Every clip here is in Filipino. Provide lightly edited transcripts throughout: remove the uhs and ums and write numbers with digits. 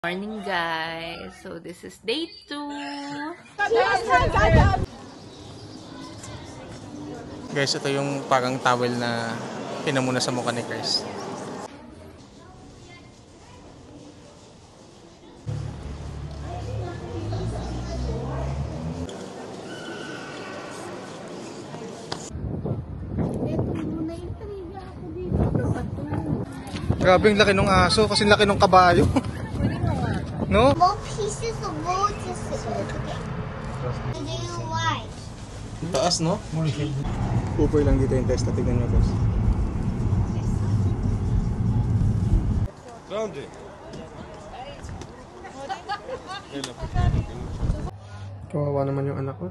Morning guys, so this is day 2. Guys, ito yung parang towel na pinamuna sa mukha ni Chris. Grabe yung laki ng aso kasi laki ng kabayo. No? More pieces of wood to do you like? Taas, no? Cooper lang dito yung test. Tignan nyo, guys. Kawawa naman yung anak ko.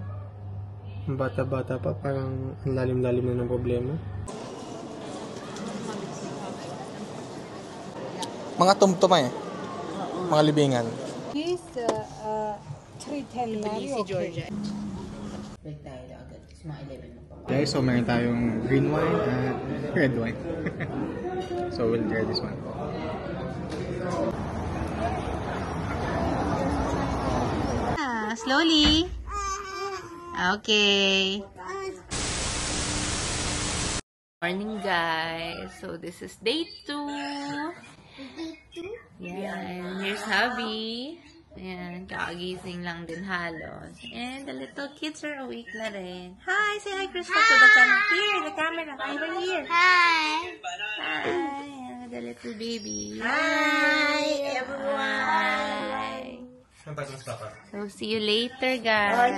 Ang bata-bata pa, parang ang lalim-lalim na ng problema. Mga tumtuma eh. Mga libingan. He's Si Georgia. Guys, so meron tayong green wine at red wine. So we'll try this one. Slowly. Okay. Morning guys, so this is day 2. Yan, here's hubby. Ayan, kakagising lang din halos. And the little kids are awake na rin. Hi! Say hi, Krista, to the camera. Here, the camera. Over here. Hi. Hi! Ayan, the little baby. Hi, Hi! So, see you later, guys.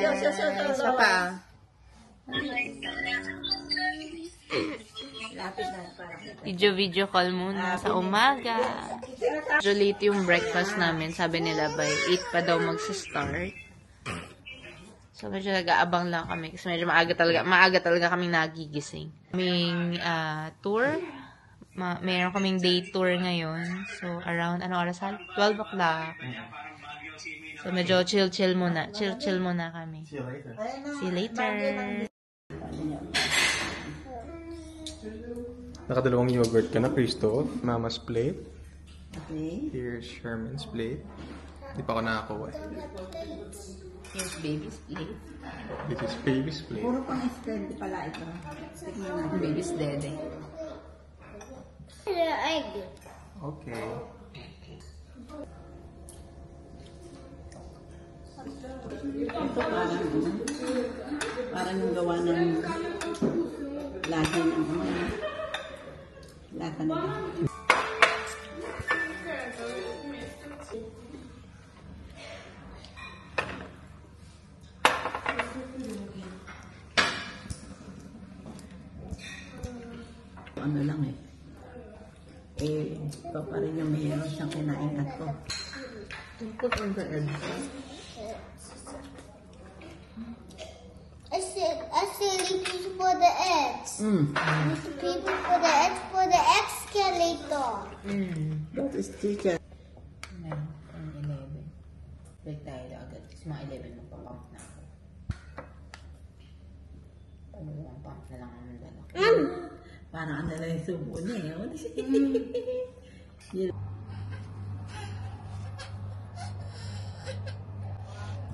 Papa. Video call muna sa umaga. Medyo late yung breakfast namin. Sabi nila by 8 pa daw magsa-start. So medyo nag-aabang lang kami kasi medyo maaga talaga kaming nagigising. Kaming tour. Mayroon kaming day tour ngayon. So around, ano oras? 12 o'clock. So medyo chill muna. Chill muna kami. See you later. Nakadalawang yogurt ka na, Christoph. Mama's plate. Okay. Here's Sherman's plate. Hindi pa ako nakakuha. Here's baby's plate. This is baby's plate. Puro pang steady pala ito. Tignan natin. Baby's dede. Egg. Okay. Ito parang yung gawa ng lahi ng lata nila. Ano lang ito pa rin yung mayroon siyang kinaingat ko. Put on the egg. I said people for the eggs. People for the escalator. That is chicken. Ayan, 11. Break tayo agad. Kasi mga 11 magpapump na ako. Dalawang pump na lang ang dala. Parang ang dala yung subo niya.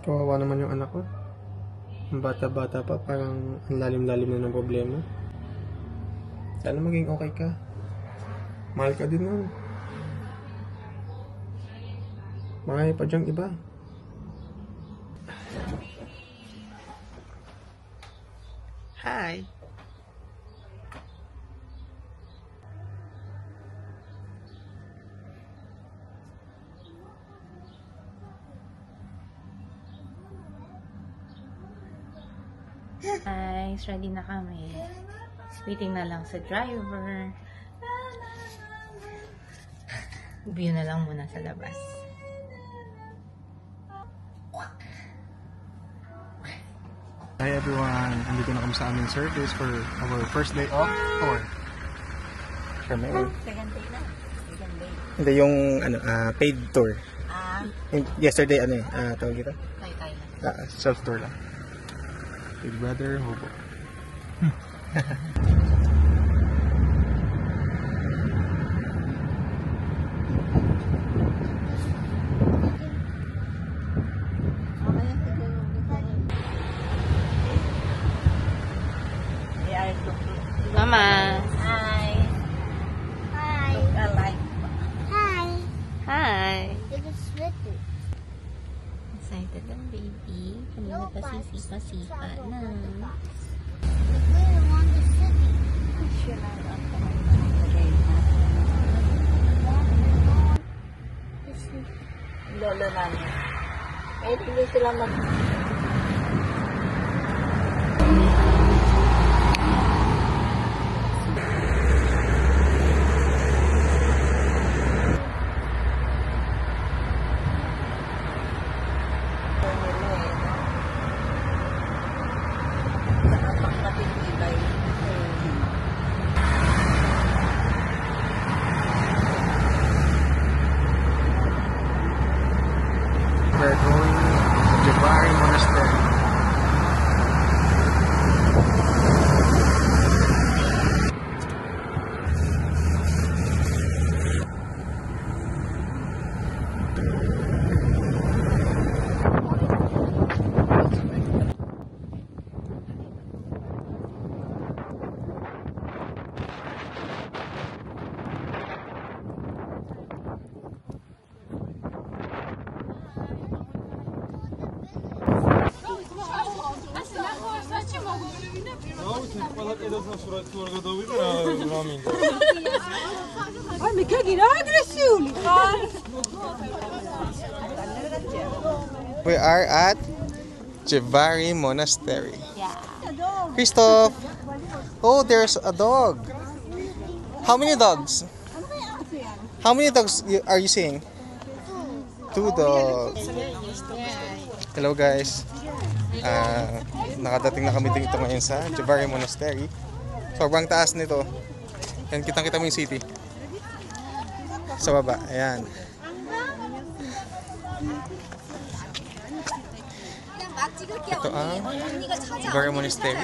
Kawawa naman yung anak ko. Ang bata-bata pa, parang ang lalim-lalim na ng problema. Sana maging okay ka. Mahal ka din nun. Marami pa dyang iba. Hi! Guys, ready na kami. Waiting na lang sa driver. View na lang muna sa labas. Hi everyone! Nandito na kami sa aming service for our first day of tour. Second day na. Hindi, yung paid tour. Yesterday, tawag kita? Self-tour lang. Big Brother Hobo. Look at Smithy. Excited ang baby. Kanina pa sisipa-sipa na. Look, we want the city. Lolo namin. Kahit hindi sila mag... We're going to Jabari Monastery. We are at Jabari Monastery. Yeah. Christoph! Oh, there's a dog. How many dogs? How many dogs are you seeing? 2 dogs. Hello guys. Nakadating na kami dito ngayon sa Jabari Monastery. Sobrang taas nito. Yan, kitang-kita mo yung city. Sa baba, ayan. Ito ang Jabari Monastery.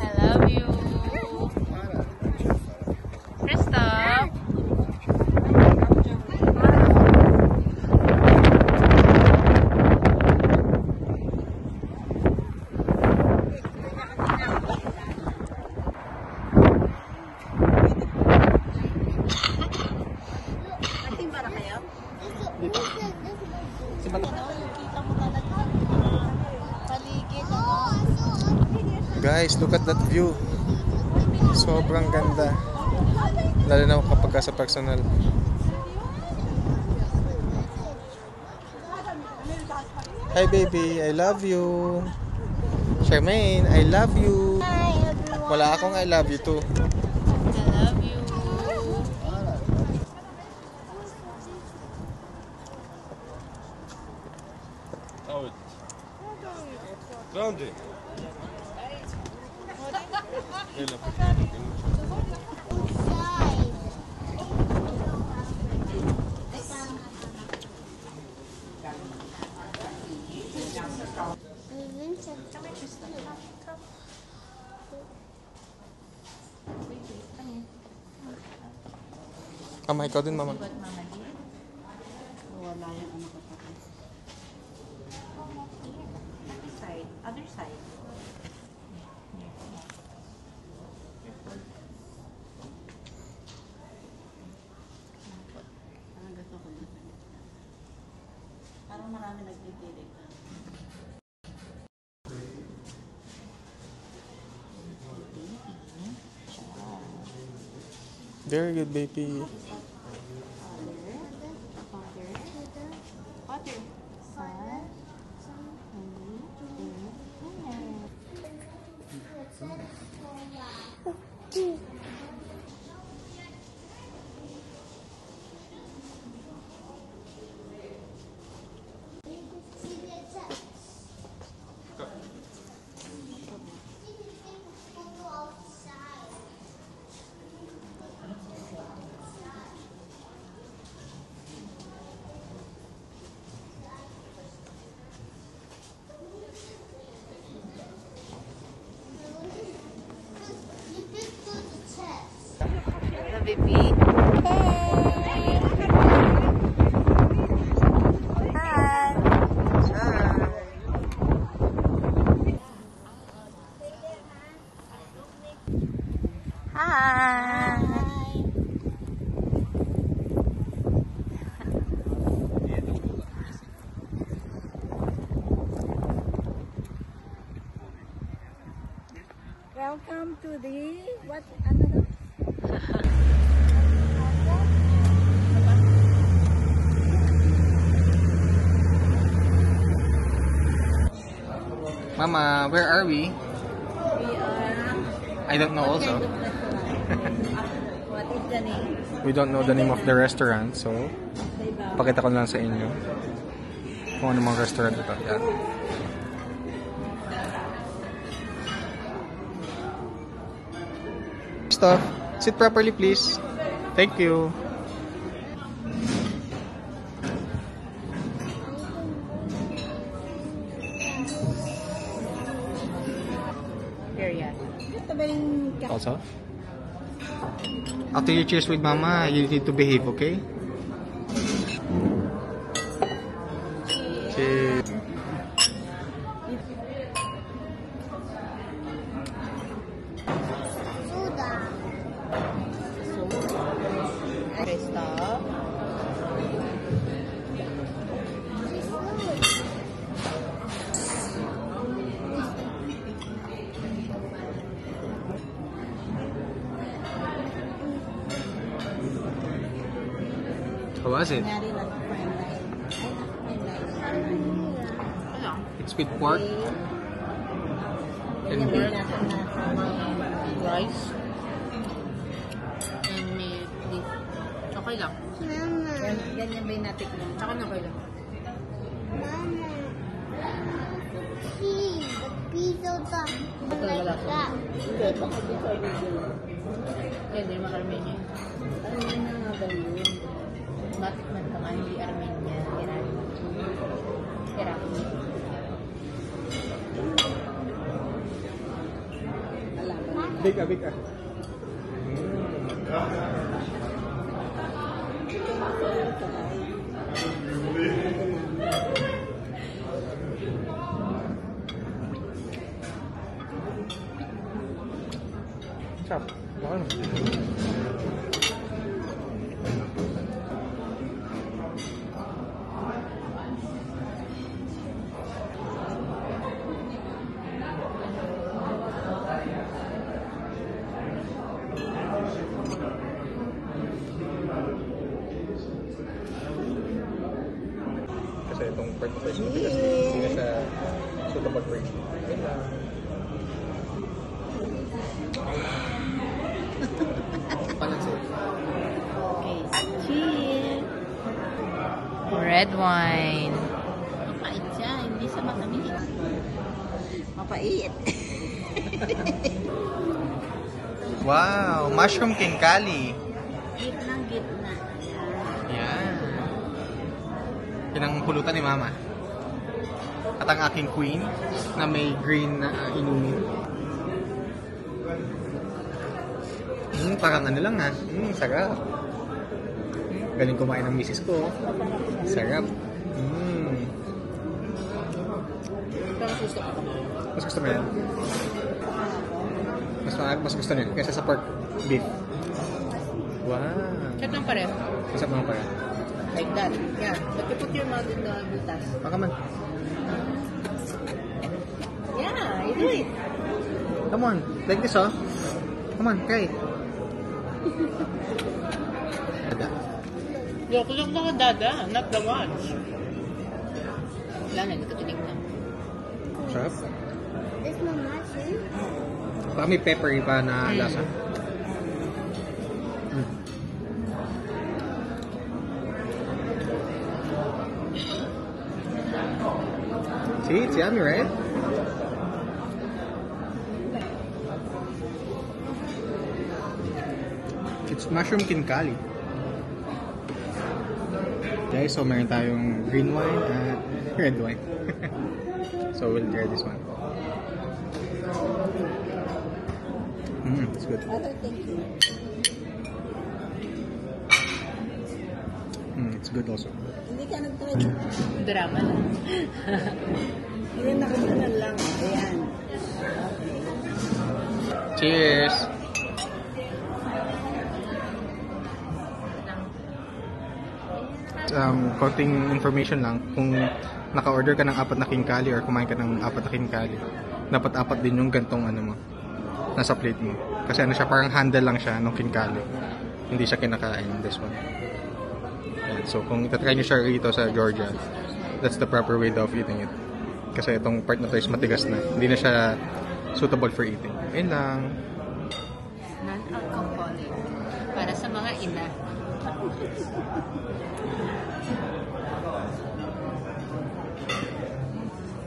I love you. Christoph. Guys, look at that view. Sobrang ganda. Lalo na kapag sa personal. Hi baby, I love you. Charmaine, I love you. Wala akong I love you too. I love you. Grande. Mama, ikaw din mama. Wala yung ano ko pa. Other side. Parang gusto ko na. Parang marami nagpipili. Very good baby. Jollibee. Hey! Hi! Hi! Welcome to the, what, ano na? Mama, where are we? We are, I don't know also. what is the name? We don't know the name of the restaurant, so Diba? pakita ko lang sa inyo kung ano mga restaurant ito. Yan. Stop. Sit properly, please. Thank you. Period. Ito ba yung Also, after you cheers with Mama, you need to behave, okay? Cheers. Soda. Okay, stop. How was it? Nangyari lang ang friend line. Ay, friend line. Ano? It's with pork. Ganyan ba yung natin na Rice. And may beef. Okay lang. Mama. ganyan ba yung natin na? Saka na okay lang. Mama. See, the piece of the like that. Hindi, baka di sa video. Yan, hindi naman Armenian. Ano yun na nga ba yun? Batik man ito nga, hindi Armenian. Iraqi. Big ah. Sarap. Ano? Kasi itong part of kasi hindi na siya suitable for eating. Panansin. Okay, cheers! Red wine. Mapait siya, hindi sa matamis. Mapait. Wow! Mushroom kinkali. Gitnang gitna. Yan. Yan ang pulutan ni Mama. At ang aking queen na may green na inumin. Parang ano lang ha. Sarap. Galing kumain ng misis ko. Sarap. Pero gusto ko. Mas gusto mo yan? Mas gusto niya kaysa sa pork beef. Wow. Check lang pareho. Masarap naman pala. Like that. Yeah. But you put your mouth in the butas. Baka man. Yeah, you do it. Come on. Like this oh. Come on, try it. Yo, kulang na ka dada, not the watch. Wala na, hindi ko tinignan. Sarap. This my mushroom. Baka may peppery pa na lasa. See, it's yummy, right? It's mushroom kinkali. Guys, so meron tayong green wine at red wine. So we'll try this one. It's good. Thank you. It's good also. Hindi ka nag-try. Drama lang. Hindi nakasunan lang. Ayan. Cheers! Konting information lang, kung naka-order ka ng 4 na king kali or kumain ka ng 4 na king kali, dapat 4 din yung gantong ano mo, nasa plate mo. Kasi ano siya, parang handle lang siya ng king kali. Hindi siya kinakain, this one. Yan. So kung itatry nyo siya rito sa Georgia, that's the proper way of eating it. Kasi itong part na to is matigas na. Hindi na siya suitable for eating. Ayun lang. Non-alcoholic. Para sa mga ina.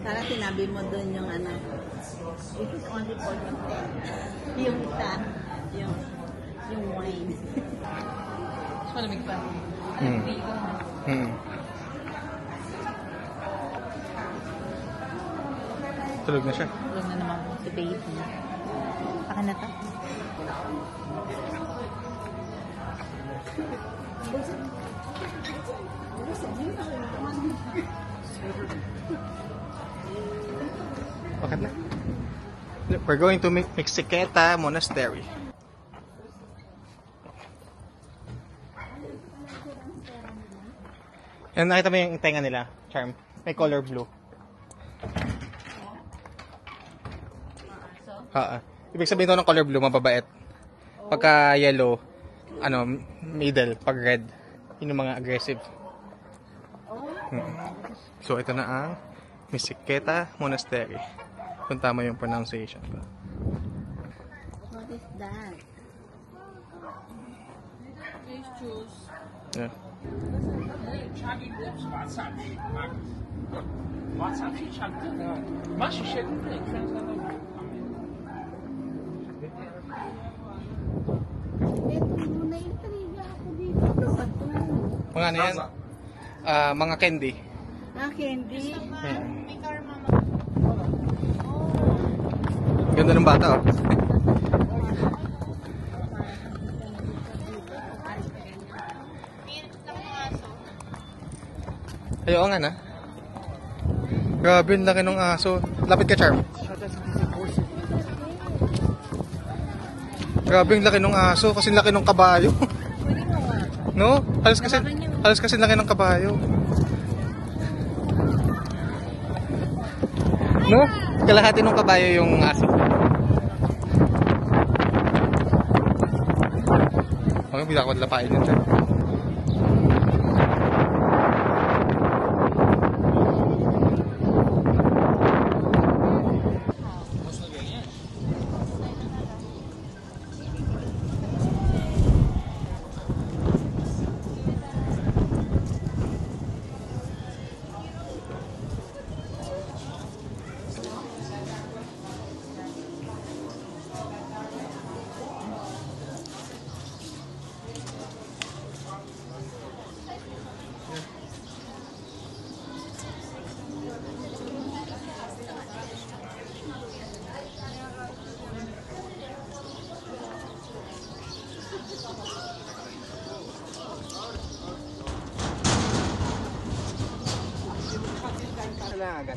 Sana tinabi mo doon yung ano. It is only for the ten. Yung isa. Yung wine. Mas malamig pa. Tulog na siya. Tulog na naman si baby. Akin na to. Bakit na? We're going to Mixtequeta Monastery. Yan, nakita mo yung tenga nila, Charm. May color blue. Ibig sabihin daw ng color blue, mababait. Pagka yellow, middle. Pag red, yun yung mga aggressive. So, ito na ang Mixtequeta Monastery. Kung tama yung pronunciation ko. What is that? Please choose. Yeah. Ito muna yung trivia ako dito. Ano ba ito? Mga ano yan? Mga candy. Candy? May karma mo. Ganda ng bata, oh. Ay, oo nga na. Grabe, ang laki ng aso. Lapit ka, Charm. Grabe, ang laki ng aso. Kasi laki ng kabayo. No? Halos kasi laki ng kabayo. No? Kalahati ng kabayo yung aso. Okay, bila ko lapain yun, Charm. Na agad.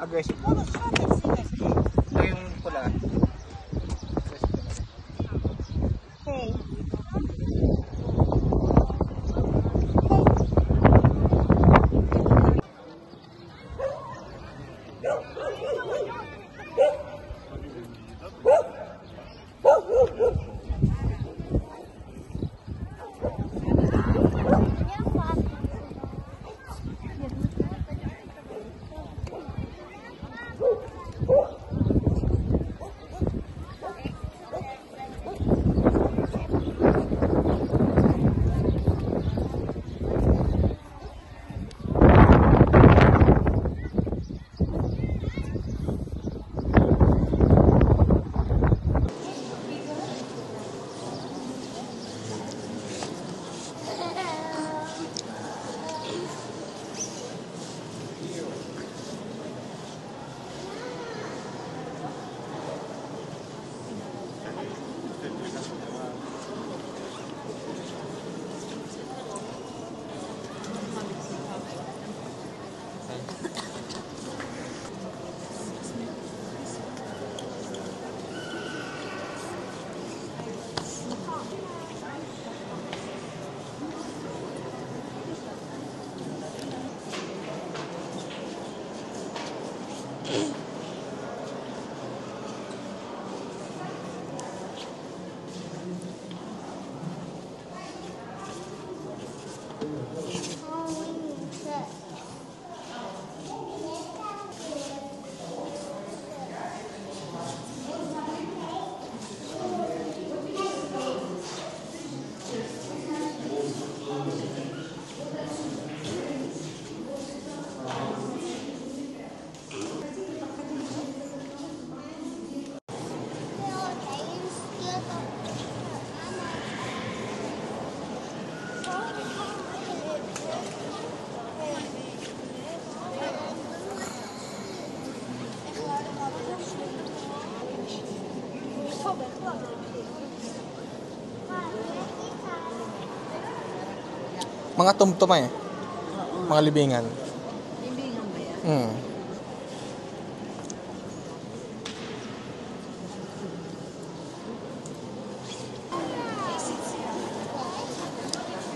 Aggressive. Ito yung pula. Hey. Mga tumtuma eh. Mga libingan. Libingan ba yan? Mm.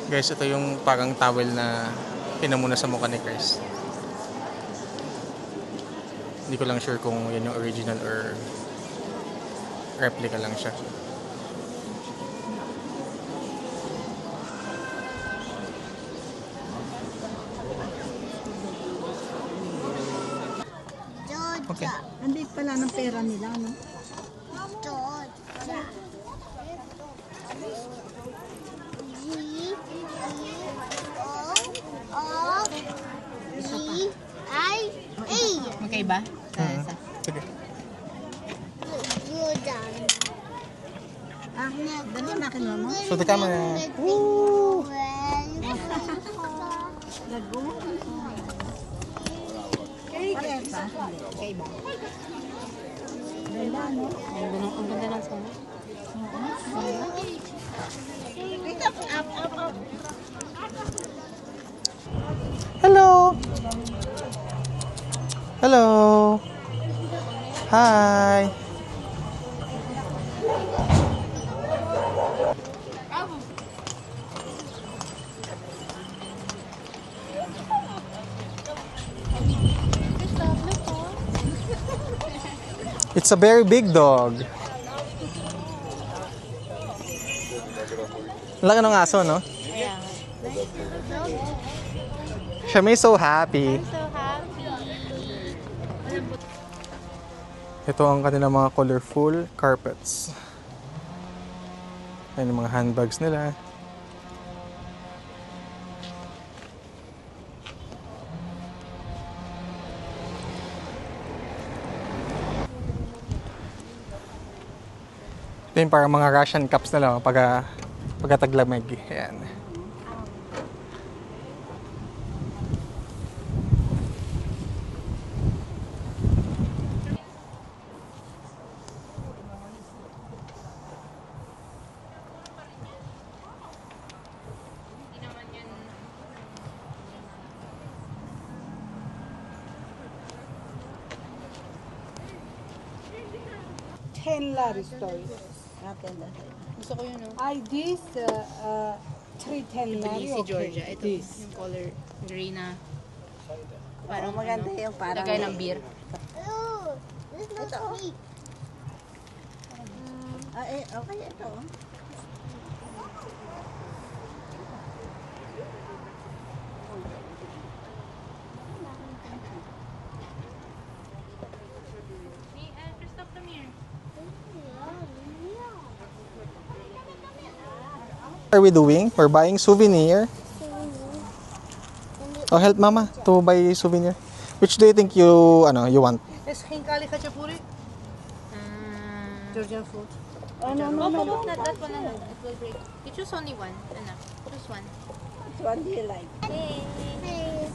Guys, ito yung parang towel na pinamuna sa mukha ni Chris. Hindi ko lang sure kung yan yung original or replica lang siya. Okay. Hindi pala ng pera nila, no? Georgia. G-O-O-G-I-A. Magkaiba? Sige. Ah, dali na kinuha mo? So the camera. Lago? Parehas ba? Magkaiba. Ganda, no? Ang ganda ng song. Hello. Hello. Hi. It's a very big dog. Laki ng aso, no? Yeah. Siya may so happy. So happy. Ito ang kanilang mga colorful carpets. Ayan yung mga handbags nila. Ito yung parang mga Russian cups na lang pagkataglamig. Ayan. $10 story. Gusto ko yun, no? I this $3 Si Georgia. Ito yung color gray na. Parang Maganda yung parang... lagay ng beer. Ooh, this looks sweet. Ah, eh, okay, ito. Oh. Christoph, come here. What are we doing? We're buying souvenir. Oh, help mama to buy souvenir. Which do you think you want? Is khinkali khachapuri? Georgian food. Oh, no, not that one. Ano. It will break. You choose only one. Anak. Choose one. Which one do you like? Hey,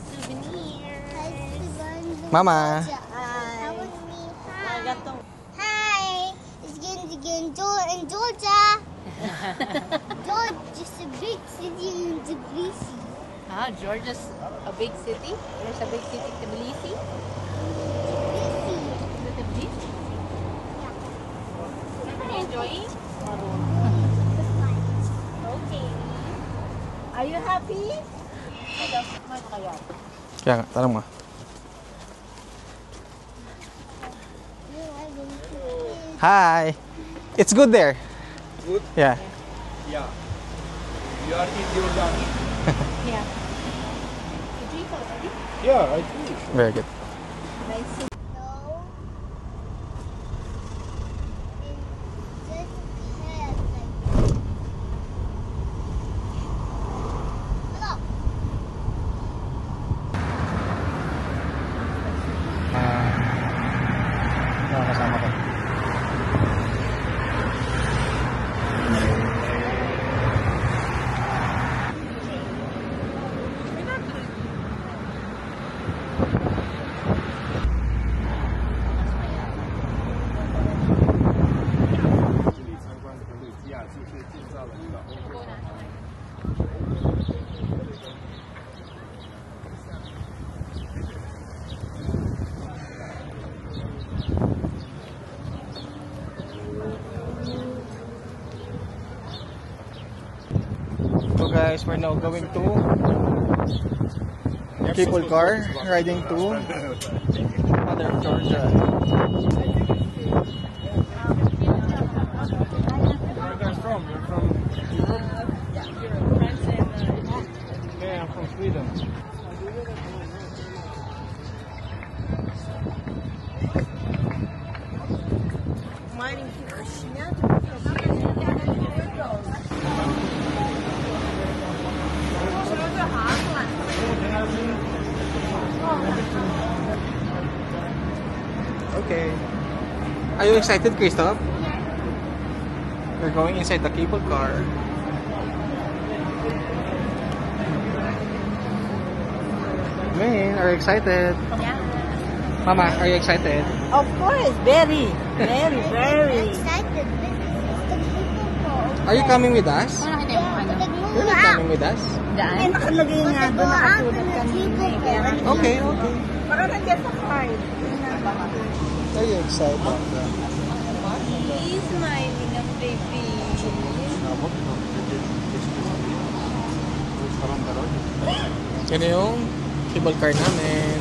souvenir. Mama. That was me. Hi. Gatong. Hi. It's again in Georgia. Georgia is a big city in Tbilisi. Ah, Georgia's a big city? There's a big city, Tbilisi? Tbilisi? Are you enjoying? Okay. Are you happy? Kaya nga, tanong mo. Hi. It's good there. Good? Yeah. Yeah. You are eat your lunch. Yeah. You drink already? Yeah, I think. Very good. No. And just head like. Look. Kasama ko. So guys, we're now going to cable car riding to Mother of Georgia. Where are you guys from? You're from Europe? Yeah, I'm from Sweden. Okay. Are you excited, Christoph? We're going inside the cable car. Man, are you excited? Yeah. Mama, are you excited? Of course, very, very, very. Excited. This is the people call. Are you coming with us? You're not coming with us? Ay, nakalagay nga doon, nakatulad kanina. Kaya Okay, okay. baka nandiyan sa card. Are you excited? He's smiling, ang baby. Yan yung cable car namin.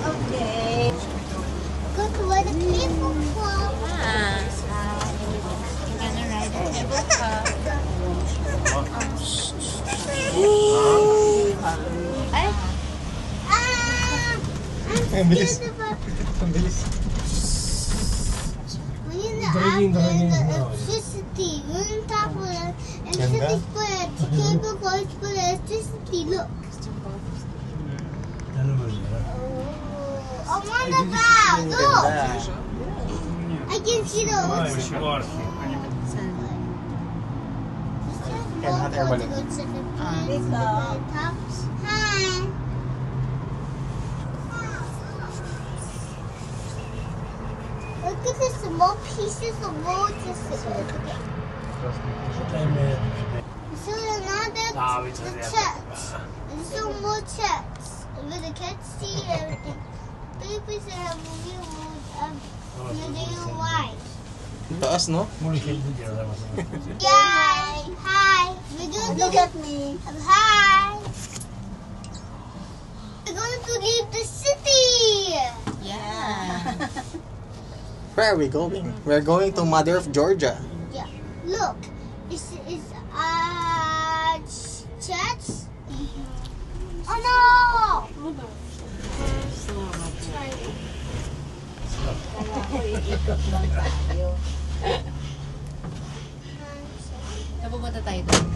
Okay. Go to where the people call. You're gonna ride a cable car. Ay, I'm bilis. scared about Ang bilis. when you're after the electricity. We're on top of the electricity spread. The cable goes for the electricity. Look. I'm on the bow. Look. I can see the hot air balloon. Hi. Look at the small pieces of wood. So another the checks. And some more checks. With the cat see everything. 3 pieces have a real wood. They're white. Taas, no? Yay! Hi! We're going to look at me. Hi! We're going to leave the city! Yeah. Where are we going? We're going to Mother of Georgia. Yeah. Look, it's chats. Oh no! Napupunta tayo doon.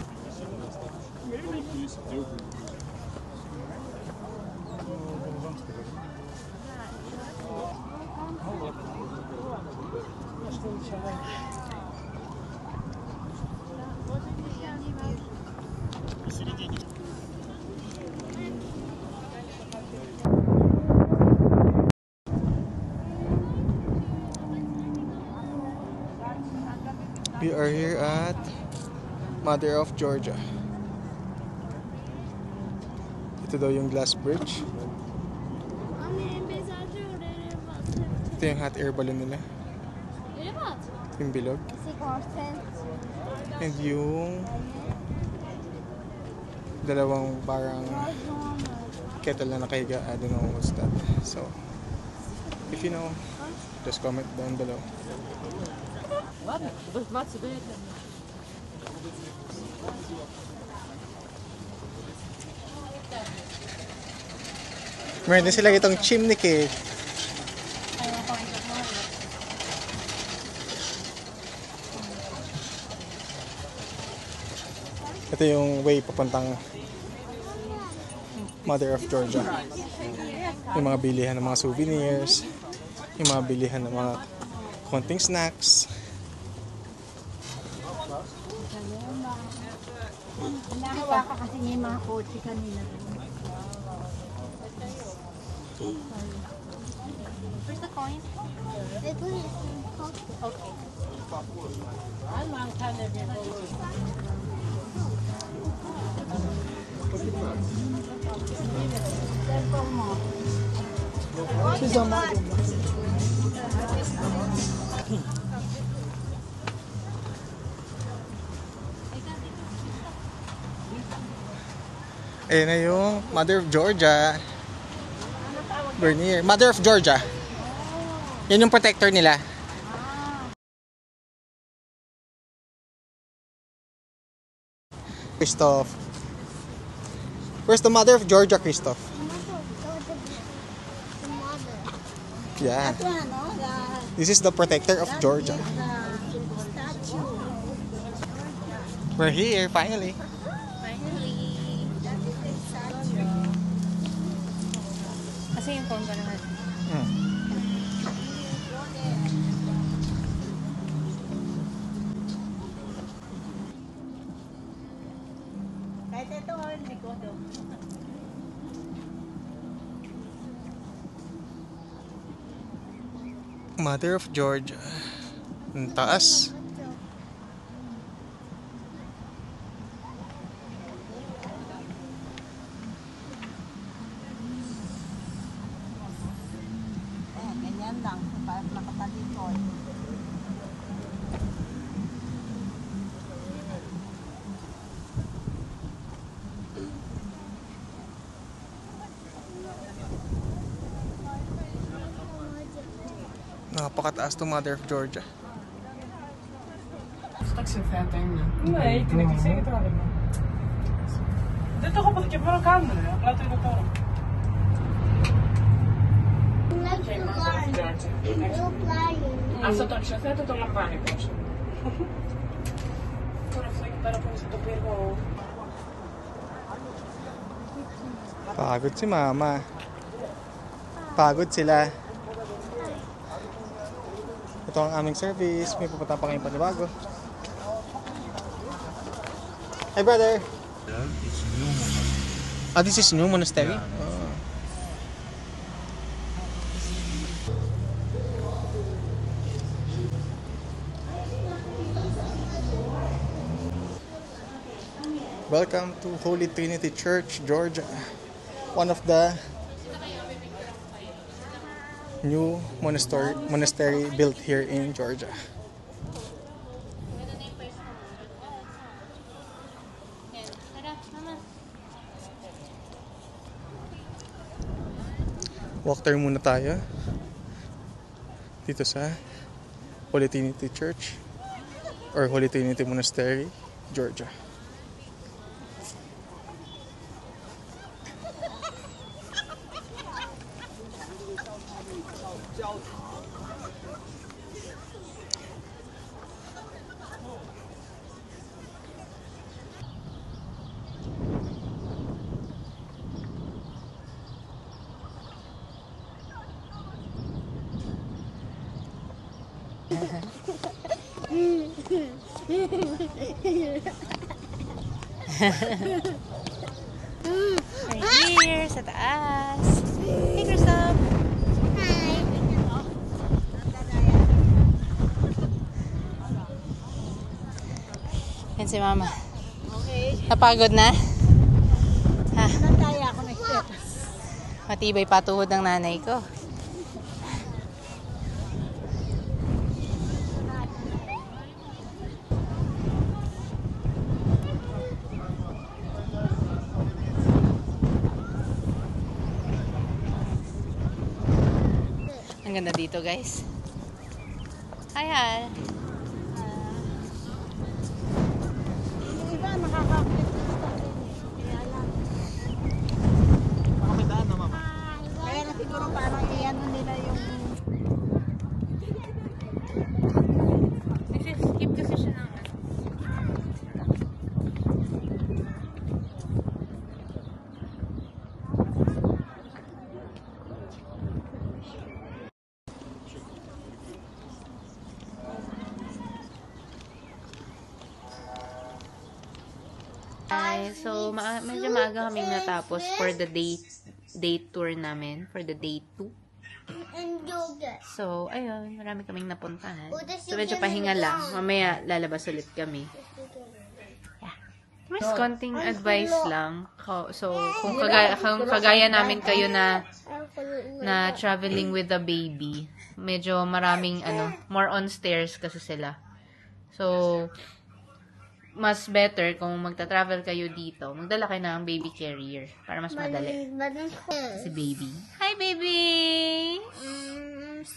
We are here at Mother of Georgia. Ito daw yung glass bridge. Ito yung hot air balloon nila. Yung bilog. Kasi orphan. And yung dalawang parang kettle na nakahiga. I don't know what's that. So, if you know, just comment down below. Meron din sila itong chimney cake. Ito yung way papuntang Mother of Georgia. Yung mga bilihan ng mga souvenirs, yung mga bilihan ng mga konting snacks. Nahawa ka kasi niya yung mga kotse kanina. Where's the coin? They put it in the pocket. Okay. Ayan na yung Mother of Georgia. Bernier. Mother of Georgia. Yan yung protector nila. Christoph. Where's the Mother of Georgia, Christoph? The mother. Yeah. Ito ano, This is the protector of Georgia. statue. We're here, finally. Kasi yung phone ko naman. Kahit ito, hindi ko daw. Mother of Georgia. Ang taas. Ganyan lang, para makatalikod. Napakataas to Mother of Georgia. Nee, ik denk het zeker toch niet. Dit toch op een keer voor een kamer, hè? Laat u dat horen. Like to learn. You're flying. A fotografia to ma pane, proszę. Ora sai che però poi sotto per Pagod si Mama. Pagod sila. Ito ang aming service. May pupunta pa kayong panibago. Hey brother! Ah, this is new monastery? Oh. Welcome to Holy Trinity Church, Georgia. One of the new monastery built here in Georgia. Walk tour muna tayo dito sa Holy Trinity Church or Holy Trinity Monastery, Georgia. Right here, sa taas. Hey, Christoph! Hi. Yan si Mama. Okay. Napagod na? Ha? Nataya ako na step. Matibay pa tuhod ng nanay ko. Ang ganda dito, guys. Hi, hi. Iba, nakaka-flip dito. Kaya lang. Baka may daan na, mama. Kaya na siguro parang iyan nila yung... Skip kasi siya ng so, medyo maaga kami natapos for the day tour namin, for the day 2. And yogurt. So, ayun, marami kaming napuntahan. Oh, that's So, yung medyo ganun pahinga lang. lang. Mamaya, lalabas ulit kami. Mas konting advice lang. So, kung kagaya namin kayo na traveling with a baby, medyo maraming, more on stairs kasi sila. So, mas better kung magta-travel kayo dito, magdala kayo ng baby carrier para mas madali. Si baby. Hi, baby!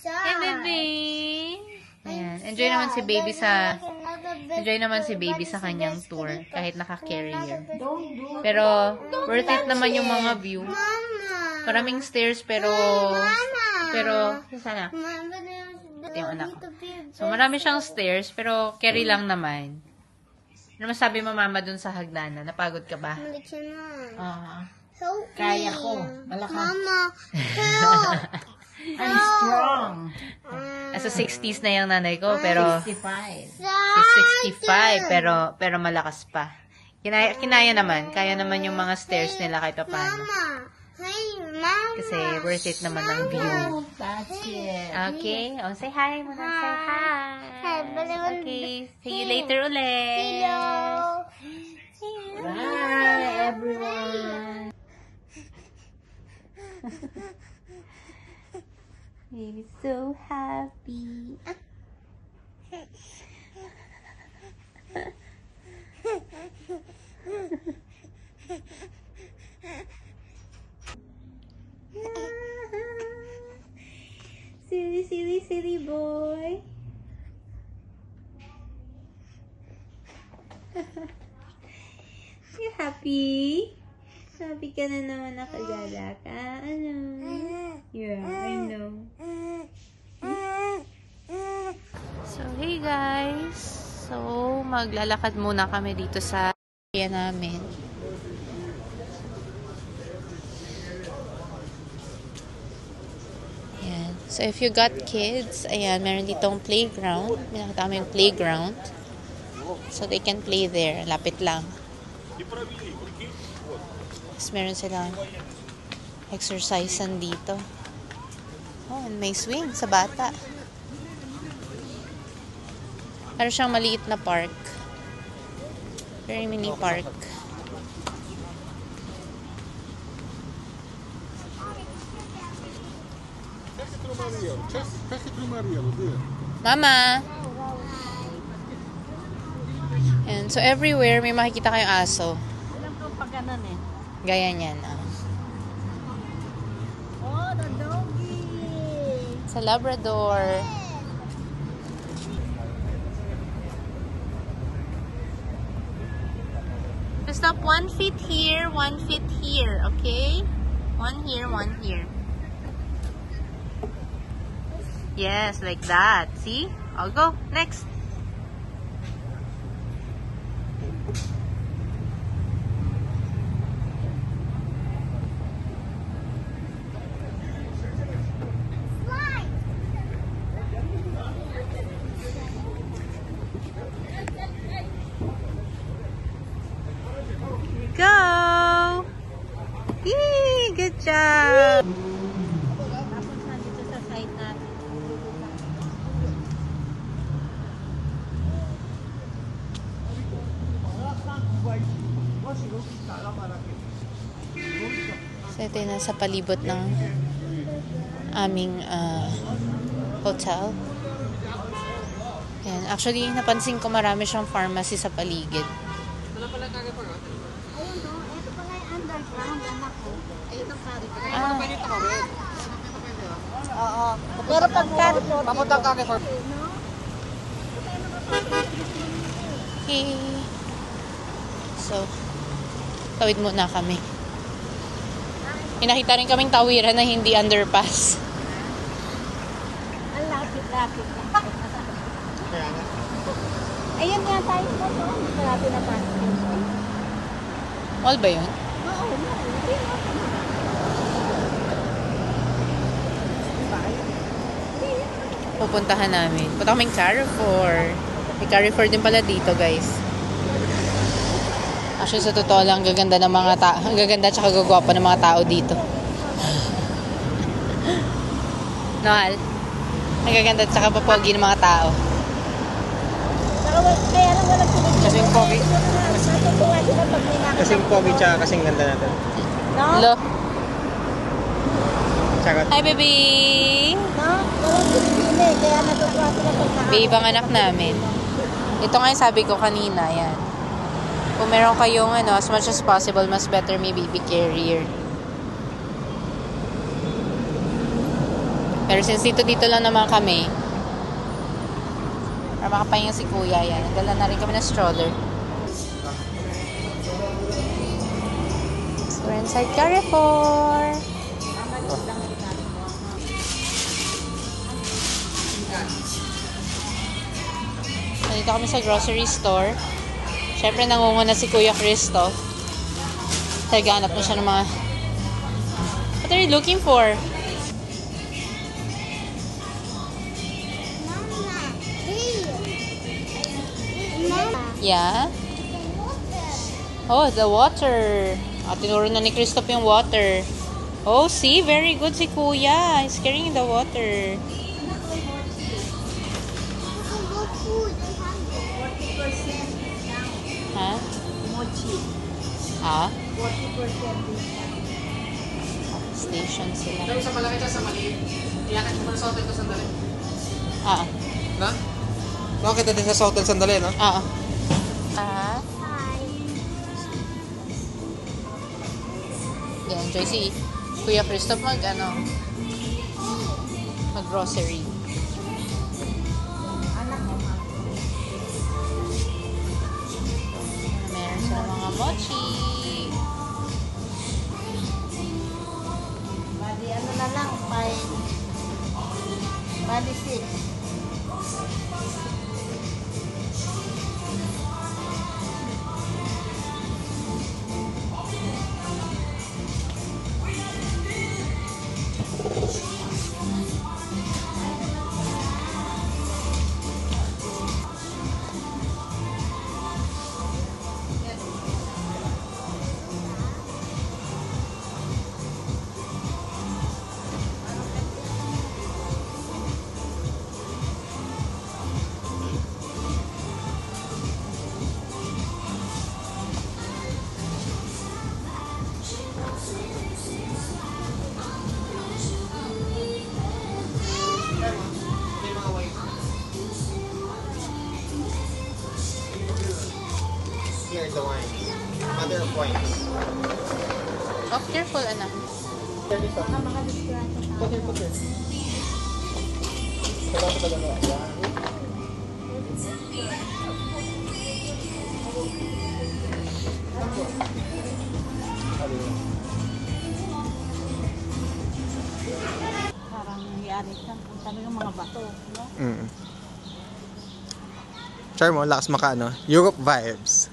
Hi, baby! Ayan. Enjoy naman si baby sa kanyang tour kahit naka-carrier. Pero worth it naman yung mga view. Maraming stairs pero sana yung anak ko. So marami siyang stairs pero carry lang naman. Ano masabi mo, mama, dun sa hagdanan? Napagod ka ba? Kaya ko. Malakas. Mama, help! I'm strong. Nasa 60s na yung nanay ko, pero 65. 65, pero malakas pa. Kinaya naman. Kaya naman yung mga stairs nila kahit pa paano. Mama. Kasi worth it naman ang view. That's it. Okay. Oh, say hi muna. Say hi. Okay. See you later ulit. Hello. Bye, everyone. Baby's so happy. Silly boy. You happy? Happy ka na naman nakagala ka? Ano? Yeah, I know. So, hey guys. So, maglalakad muna kami dito sa area namin. Ayan. So, if you got kids, ayan, meron ditong playground. May nakita kami yung playground. So, they can play there. Lapit lang. Tapos, meron silang exercisean dito. Oh, and may swing sa bata. Meron siyang maliit na park. Very mini park. Mama! And so everywhere may makikita kayong aso. Alam ko pag ganun eh. Gaya niyan. Oh, the doggy. Sa Labrador. Stop 1 feet here, 1 feet here, okay? 1 here, 1 here. Yes, like that. See? I'll go. Next. Go! Yee! Good job! Tapos nandito sa side natin. So, ito yung nasa palibot ng aming hotel. Ayan. Actually, napansin ko marami siyang pharmacy sa paligid. Ayun no, ito pala yung underground, anak ko. Ayun ang kari ko. Ah, Oo. Pero pagka... Papuntang kake for... Okay. So, tawid muna kami. Inakita rin kaming tawiran na hindi underpass. Ang lapit-lapit. Kaya nga. Ayun nga tayo po. Marami na tayo. All ba yun? Oo, hindi na. Pupuntahan namin. Punta kaming Carrefour. May Carrefour din pala dito, guys. Actually, sa totoo lang, gaganda ng mga tao. Ang gaganda at gagawapa ng mga tao dito. Nohal? Ang gaganda at papogi ng mga tao. Kaya lang walang sunod. Kasing pogi. Natutuwa sila pag may nakita. Kasing pogi tsaka kasing ganda natin. No? Lo. Tsaka... Hi, baby! No? Walang pinipili. Kaya natutuwa sila pag nakita. Babe, ang anak namin. Ito nga yung sabi ko kanina, yan. Kung meron kayong, as much as possible, mas better may baby carrier. Pero since dito lang naman kami, para makapahinga si kuya, yan. Nagdala na rin kami ng stroller. So, we're inside Carrefour. Nandito kami sa grocery store. Siyempre, nangunguna si Kuya Christoph. Naghanap na siya ng mga... What are you looking for? Mama, hey. Mama. Yeah? Oh, the water. Tinuro na ni Christoph yung water. Oh, see? Very good si Kuya. He's carrying the water. What food? I'm hungry. 40% discount. Ha? Mochi. Ah? 40% discount. Station sila. Pero sa malaki ka sa maliit. Iyakan mo na sa hotel ka sandali. Ah. Na? Nakakita din sa hotel sandali, no? Ah. Ah. Hi. Yan, enjoy si Kuya Christoph mag-grocery. Meron sila mga mochi. Bali, ano na lang, bali 6. Here is the wine. Mother of wines. Oh, careful, anak. Put here. Kailangan ko talaga. Yan. Parang nangyari siya. Talagang mga bato, no? Char mo, lakas maka, Europe vibes.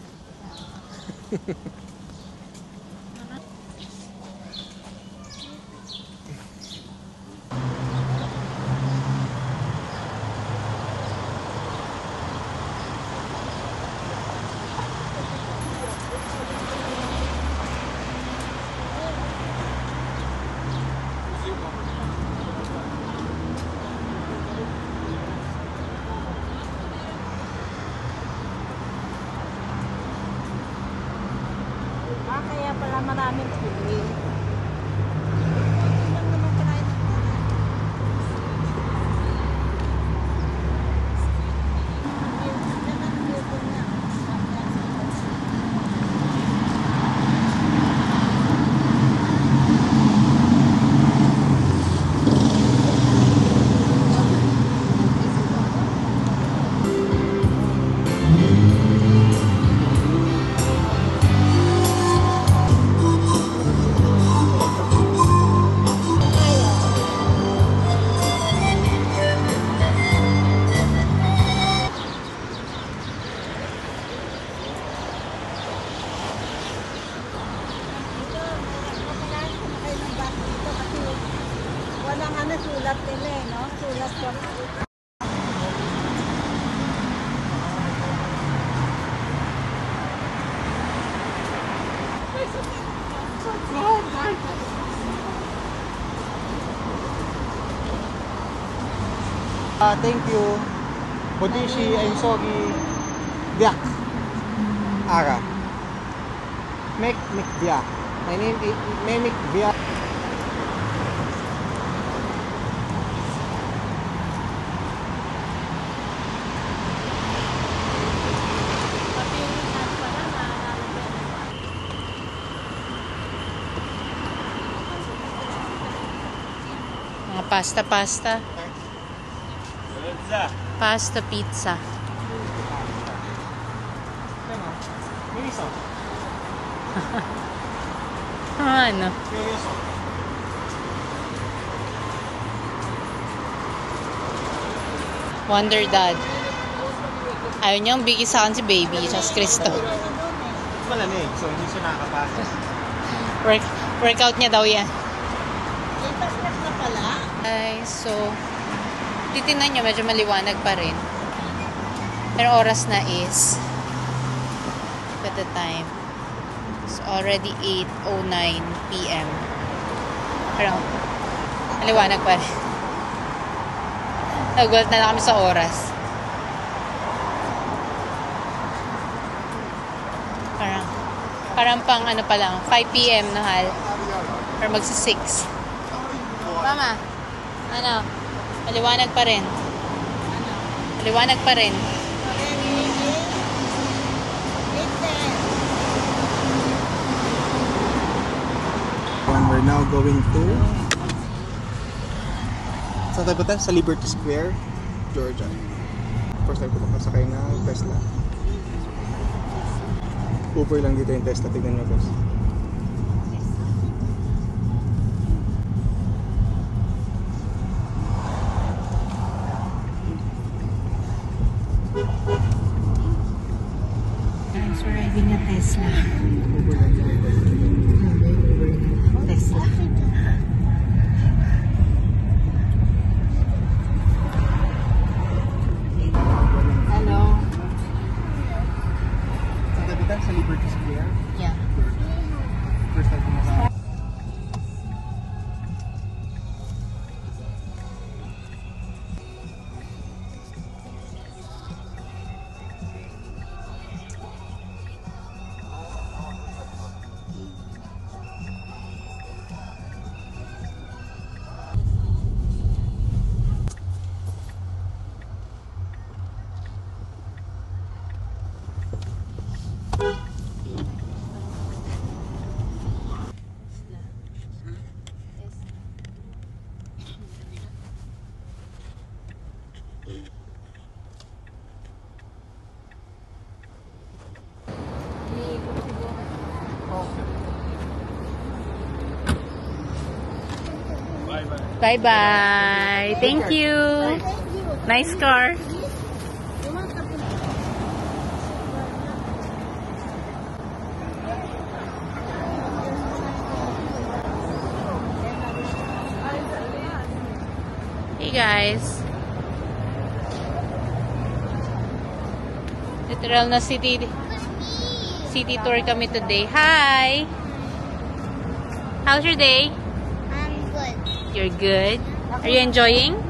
Kaya pala maraming pili. Thank you. Bodishi, I'm sorry. Biak. Ara. Mek Biak. My name is Memik Biak. Mga pasta. Pasta, pizza. Ano? Wonder Dad. Ayaw niyang bigay sa akin si Baby, Diyos Cristo. Malamig, so hindi siya nakakapasok. Workout niya daw yan. Lipas na pala. Ay, so, titinan nyo, medyo maliwanag pa rin. Pero oras na is, look at the time. It's already 8:09 p.m. Pero, maliwanag pa rin. Nagulat na lang kami sa oras. Parang pang ano pa lang, 5 p.m. na hal. Or magsa 6. Mama, ano? Maliwanag pa rin. Maliwanag pa rin. We're now going to saan tayo punta? Sa Liberty Square, Georgia. First time ko makasakay ng Tesla. Uber lang dito yung Tesla. Tignan nyo guys. Guys, we're riding a Tesla. Uber lang dito. Tesla. Hello. Saan tayo punta? Sa Liberty Square. Yeah. First time ko makasakay. Bye-bye. Thank you. Nice car. Hey guys. Literal na city tour kami today. Hi. How's your day? I'm good. You're good. Are you enjoying?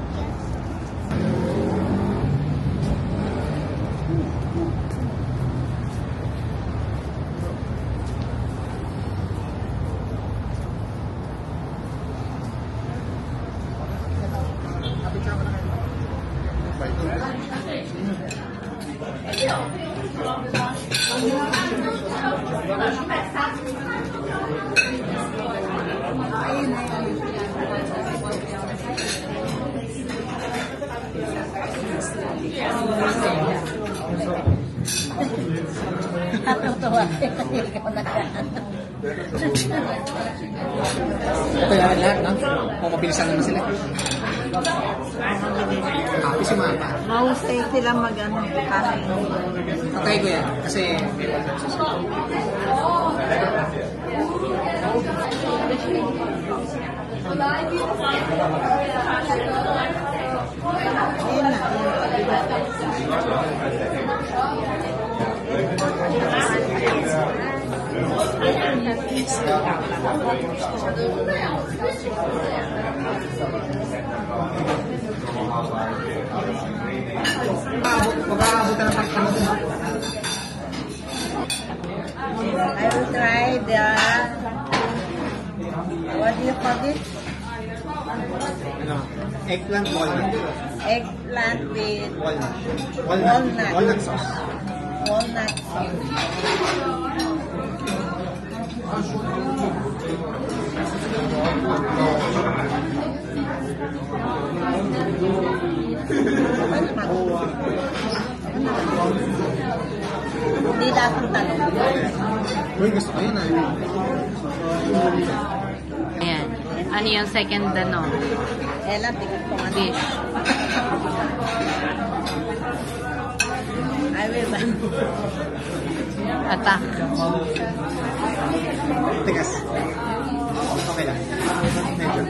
Ito yan lahat, no? Mapabilisan naman sila. Happy si Mama. Mahusay sila mag-ano. Patay ko yan. Kasi may pag-susunod. Ayun na. Mag-aabutan ng pagkakas. I will try the, what do you call it? Ano? Eggplant walnut. Eggplant with Walnut. Walnut. Walnut sauce. walnut sauce. Hindi lasang talong. Uy, gusto ko yun ah. Ayan. Ano yung second Ella, tingnan ko nga. dish? I will buy. Attack. Tigas. Okay lang. Medyo.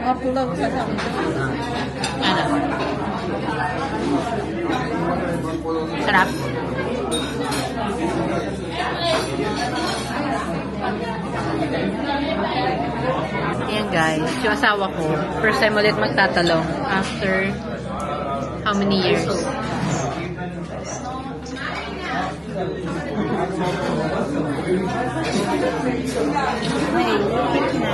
Mapulog sa dami. Ano? Sarap. Ayan guys, yung asawa ko, first time ulit magtatalong after how many years? May lupit na.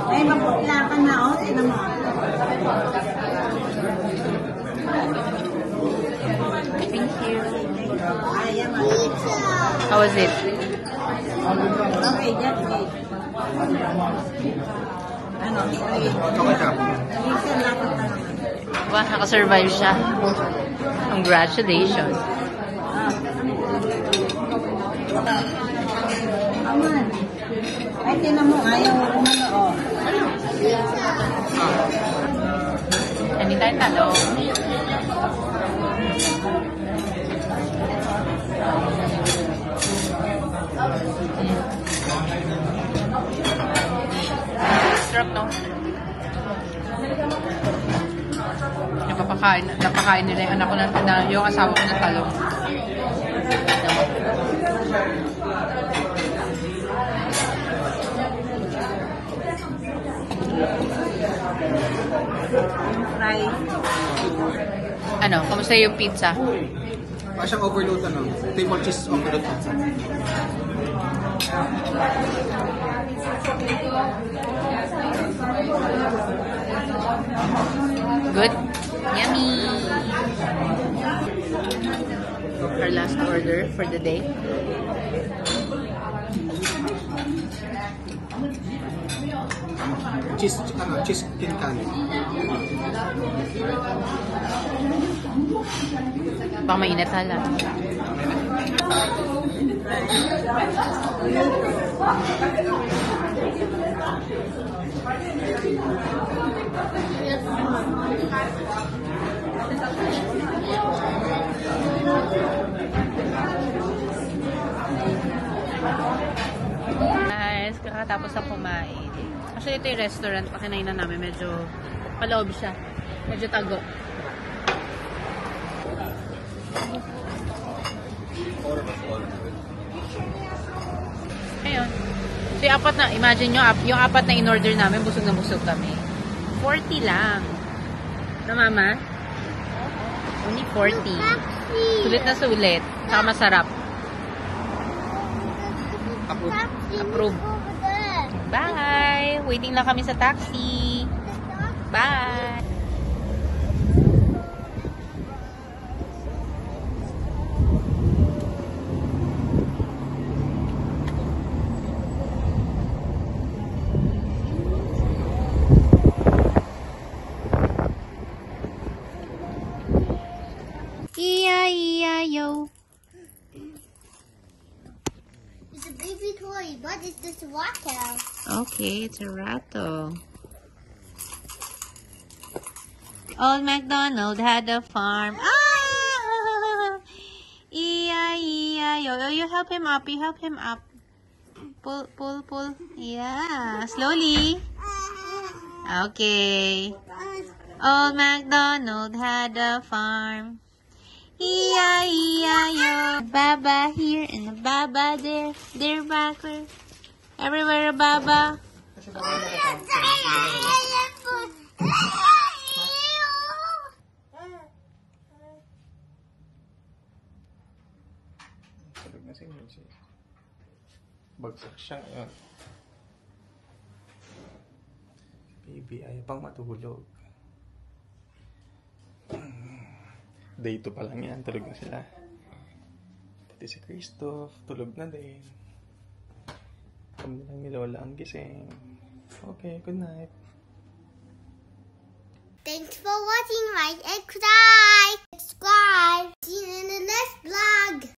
Ay, maputla ka na, oh. Tignan mo. Thank you. Ayan, Pizza. How was it? okay, just wait. Ano, wait. Okay ka. Listen lang ako talaga. Wow, nakasurvive siya. Congratulations. Aman. Ay, tinan mo, ayaw umano, oh. Hindi tayo talong. Sarap, no? Napakain nila yung anak ko yung asawa ko ng talong. Fry. Ano, kamusta yung pizza? Para siyang overload ano. Triple cheese overload pizza. Good? Yummy! Our last order for the day. Cheese kinkali. Baka mainit hala. Guys, kakatapos na kumain. Actually, ito yung restaurant. Pakinainan namin. Medyo paloob siya. Medyo tago. Ayun. So, yung apat na, imagine nyo, yung apat na in-order namin, busog na busog kami. 40 lang. Na, Mama? Only 40. Sulit na sulit. Saka masarap. Approve. Bye! Waiting lang kami sa taxi. Bye! E-I-E-I-O. It's a baby toy, but it's just a water. Okay, it's a rattle. Old MacDonald had a farm. Ah! E-I-E-I-O. Oh, you help him up. You help him up. pull. Yeah, slowly. Okay. Old MacDonald had a farm. E-I-E-I-O. Baba here and a Baba there. There, backward. Everywhere a Baba. Tulog na si Moses. Bagsak siya. Ayan. Baby, ayaw pang matulog. Day 2 pa lang yan. Tulog na sila. Pati si Christoph, tulog na din. Kami lang ni Lola ang gising. Okay, good night. Thanks for watching. Like and subscribe. See you in the next vlog.